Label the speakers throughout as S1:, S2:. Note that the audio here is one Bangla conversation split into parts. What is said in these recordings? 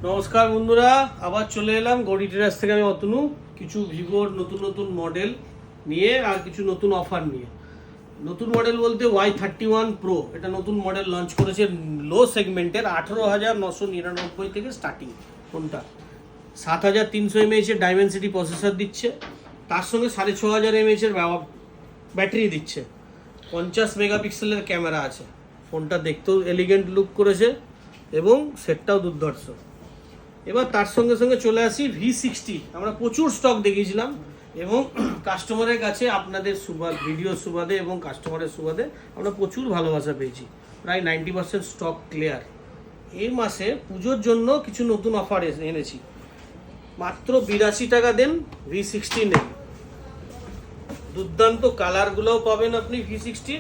S1: নমস্কার বন্ধুরা, আবার চলে এলাম গড়ি ট্রেডার্স থেকে। আমি অতনু কিছু ভিভোর নতুন নতুন মডেল নিয়ে আর কিছু নতুন অফার নিয়ে। নতুন মডেল বলতে Y31 Pro, এটা নতুন মডেল লঞ্চ করেছে লো সেগমেন্টের। 18,999 থেকে স্টার্টিং। কোনটা 7,300 mAh এর ডাইমেনসিটি প্রসেসর দিচ্ছে, তার সঙ্গে 6,500 mAh এর ব্যাটারি দিচ্ছে, 50 মেগাপিক্সেলের ক্যামেরা আছে। ফোনটা দেখতেও এলিগেন্ট লুক করেছে এবং সেটটাও দুর্ধর্ষ। এবার তার সঙ্গে সঙ্গে চলে আসি V60। আমরা প্রচুর স্টক দেখিয়েছিলাম এবং কাস্টমারের কাছে আপনাদের ভিডিও সুবাদে এবং কাস্টমারের সুবাদে আমরা প্রচুর ভালোবাসা পেয়েছি। প্রায় 90% স্টক ক্লিয়ার। এই মাসে পুজোর জন্য কিছু নতুন অফার এনেছি। মাত্র 82 টাকা দেন, V60 নেন। দুর্দান্ত কালারগুলোও পাবেন আপনি V60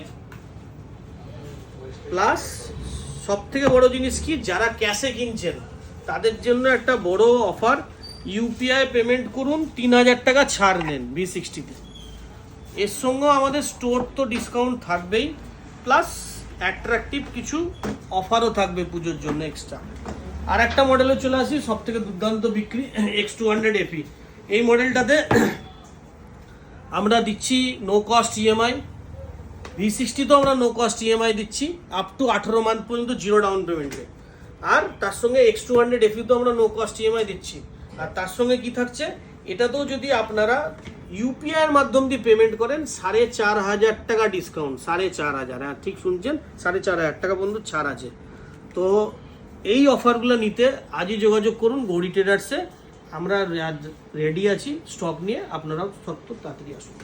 S1: প্লাস। সব থেকে বড় জিনিস কি, যারা ক্যাশে কিনছেন তাদের জন্য একটা বড় অফার। ইউপিআই পেমেন্ট করুন, 3,000 টাকা ছাড় নেন V60-তে। এর সঙ্গেও আমাদের স্টোর তো ডিসকাউন্ট থাকবেই, প্লাস অ্যাট্রাকটিভ কিছু অফারও থাকবে পুজোর জন্য এক্সট্রা। আর একটা মডেলে চলে আসি, সব থেকে দুর্দান্ত বিক্রি X200 FE। এই মডেলটাতে আমরা দিচ্ছি নো কস্ট ইএমআই। V60 তো আমরা নো কস্ট ইএমআই দিচ্ছি আপ টু 18 মান্থ পর্যন্ত, জিরো ডাউন পেমেন্টে। আর তার সঙ্গে X200 FE তো আমরা নো কস্ট ইএমআই দিচ্ছি। আর তার সঙ্গে কি থাকছে, এটাতেও যদি আপনারা ইউপিআই এর মাধ্যম দিয়ে পেমেন্ট করেন 4,500 টাকা ডিসকাউন্ট। 4,500, হ্যাঁ ঠিক শুনছেন, 4,500 টাকা পর্যন্ত ছাড় আছে। তো এই অফারগুলো নিতে আজই যোগাযোগ করুন গড়ি ট্রেডার্সে। আমরা রেডি আছি স্টক নিয়ে, আপনারাও সত্য তাড়াতাড়ি আসুন।